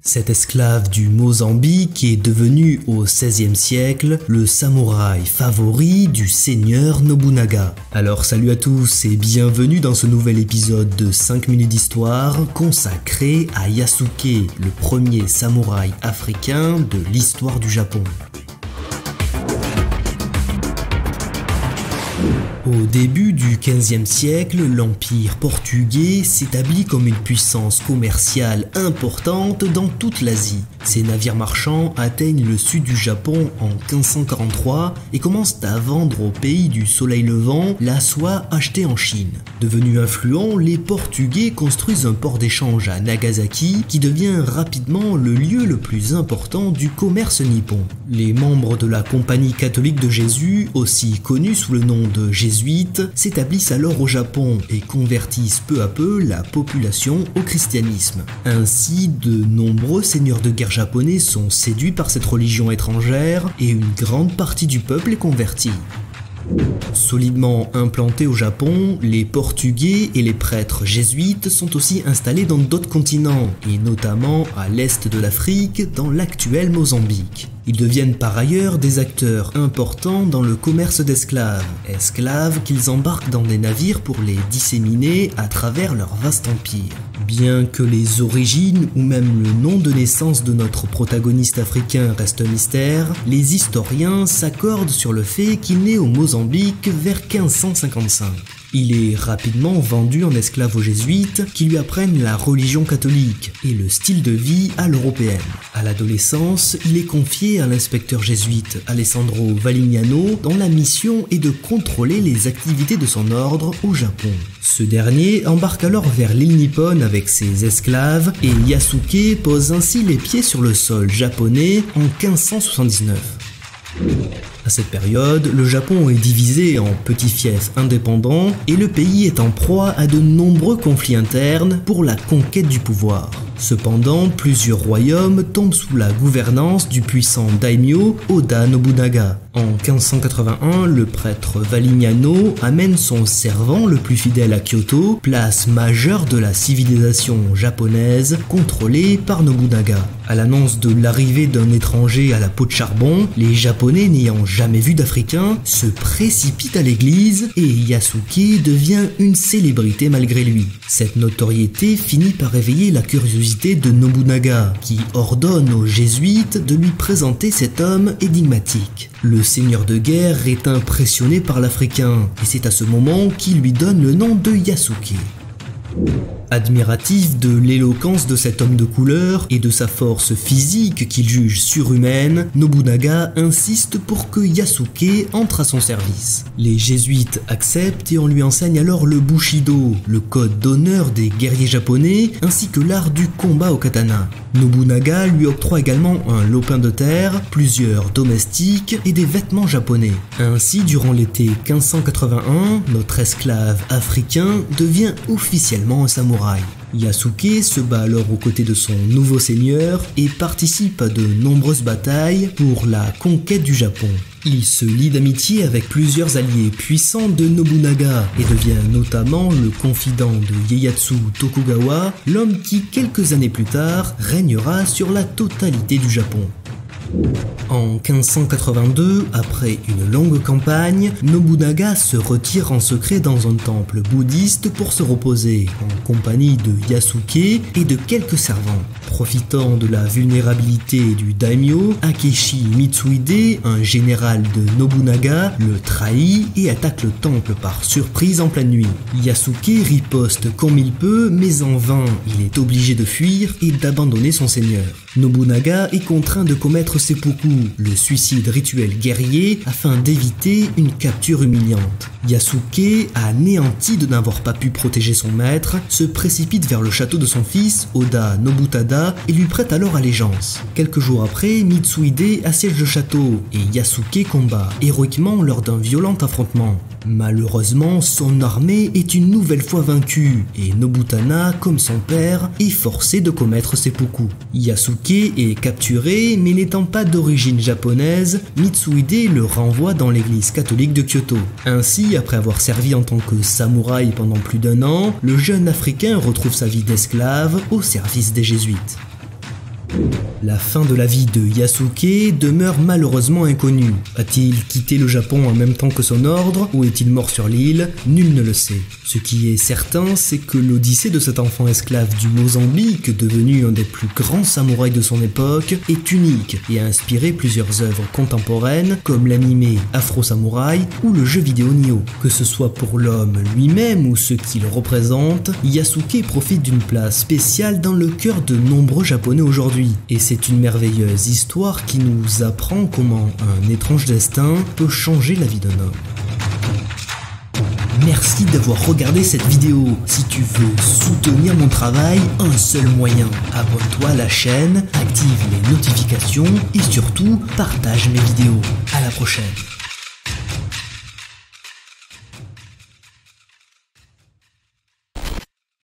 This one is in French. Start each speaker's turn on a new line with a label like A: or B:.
A: Cet esclave du Mozambique est devenu au XVIe siècle le samouraï favori du seigneur Nobunaga. Alors salut à tous et bienvenue dans ce nouvel épisode de 5 minutes d'histoire consacré à Yasuke, le premier samouraï africain de l'histoire du Japon. Au début du XVe siècle, l'Empire portugais s'établit comme une puissance commerciale importante dans toute l'Asie. Ses navires marchands atteignent le sud du Japon en 1543 et commencent à vendre au pays du soleil levant la soie achetée en Chine. Devenus influents, les Portugais construisent un port d'échange à Nagasaki qui devient rapidement le lieu le plus important du commerce nippon. Les membres de la Compagnie catholique de Jésus, aussi connue sous le nom de jésuites, s'établissent alors au Japon et convertissent peu à peu la population au christianisme. Ainsi, de nombreux seigneurs de guerre japonais sont séduits par cette religion étrangère et une grande partie du peuple est convertie. Solidement implantés au Japon, les Portugais et les prêtres jésuites sont aussi installés dans d'autres continents, et notamment à l'est de l'Afrique, dans l'actuel Mozambique. Ils deviennent par ailleurs des acteurs importants dans le commerce d'esclaves, esclaves qu'ils embarquent dans des navires pour les disséminer à travers leur vaste empire. Bien que les origines ou même le nom de naissance de notre protagoniste africain reste un mystère, les historiens s'accordent sur le fait qu'il naît au Mozambique vers 1555. Il est rapidement vendu en esclave aux jésuites qui lui apprennent la religion catholique et le style de vie à l'européenne. À l'adolescence, il est confié à l'inspecteur jésuite Alessandro Valignano dont la mission est de contrôler les activités de son ordre au Japon. Ce dernier embarque alors vers l'île nippone avec ses esclaves et Yasuke pose ainsi les pieds sur le sol japonais en 1579. À cette période, le Japon est divisé en petits fiefs indépendants et le pays est en proie à de nombreux conflits internes pour la conquête du pouvoir. Cependant, plusieurs royaumes tombent sous la gouvernance du puissant daimyo Oda Nobunaga. En 1581, le prêtre Valignano amène son servant le plus fidèle à Kyoto, place majeure de la civilisation japonaise contrôlée par Nobunaga. À l'annonce de l'arrivée d'un étranger à la peau de charbon, les Japonais n'ayant jamais vu d'Africain se précipitent à l'église et Yasuke devient une célébrité malgré lui. Cette notoriété finit par éveiller la curiosité de Nobunaga, qui ordonne aux jésuites de lui présenter cet homme énigmatique. Le seigneur de guerre est impressionné par l'Africain, et c'est à ce moment qu'il lui donne le nom de Yasuke. Admiratif de l'éloquence de cet homme de couleur et de sa force physique qu'il juge surhumaine, Nobunaga insiste pour que Yasuke entre à son service. Les jésuites acceptent et on lui enseigne alors le Bushido, le code d'honneur des guerriers japonais, ainsi que l'art du combat au katana. Nobunaga lui octroie également un lopin de terre, plusieurs domestiques et des vêtements japonais. Ainsi, durant l'été 1581, notre esclave africain devient officiellement un samouraï. Yasuke se bat alors aux côtés de son nouveau seigneur et participe à de nombreuses batailles pour la conquête du Japon. Il se lie d'amitié avec plusieurs alliés puissants de Nobunaga et devient notamment le confident de Ieyasu Tokugawa, l'homme qui, quelques années plus tard, régnera sur la totalité du Japon. En 1582, après une longue campagne, Nobunaga se retire en secret dans un temple bouddhiste pour se reposer, en compagnie de Yasuke et de quelques servants. Profitant de la vulnérabilité du daimyo, Akechi Mitsuhide, un général de Nobunaga, le trahit et attaque le temple par surprise en pleine nuit. Yasuke riposte comme il peut, mais en vain, il est obligé de fuir et d'abandonner son seigneur. Nobunaga est contraint de commettre seppuku, le suicide rituel guerrier, afin d'éviter une capture humiliante. Yasuke, anéanti de n'avoir pas pu protéger son maître, se précipite vers le château de son fils, Oda Nobutada, et lui prête alors allégeance. Quelques jours après, Mitsuhide assiège le château, et Yasuke combat héroïquement lors d'un violent affrontement. Malheureusement, son armée est une nouvelle fois vaincue, et Nobutana, comme son père, est forcé de commettre seppuku. Yasuke est capturé, mais n'étant pas d'origine japonaise, Mitsuhide le renvoie dans l'église catholique de Kyoto. Ainsi, après avoir servi en tant que samouraï pendant plus d'1 an, le jeune africain retrouve sa vie d'esclave au service des jésuites. La fin de la vie de Yasuke demeure malheureusement inconnue. A-t-il quitté le Japon en même temps que son ordre, ou est-il mort sur l'île? Nul ne le sait. Ce qui est certain, c'est que l'odyssée de cet enfant esclave du Mozambique, devenu un des plus grands samouraïs de son époque, est unique et a inspiré plusieurs œuvres contemporaines comme l'anime Afro Samurai ou le jeu vidéo Nioh. Que ce soit pour l'homme lui-même ou ceux qui le représentent, Yasuke profite d'une place spéciale dans le cœur de nombreux Japonais aujourd'hui. Et c'est une merveilleuse histoire qui nous apprend comment un étrange destin peut changer la vie d'un homme. Merci d'avoir regardé cette vidéo. Si tu veux soutenir mon travail, un seul moyen. Abonne-toi à la chaîne, active les notifications et surtout, partage mes vidéos. À la prochaine.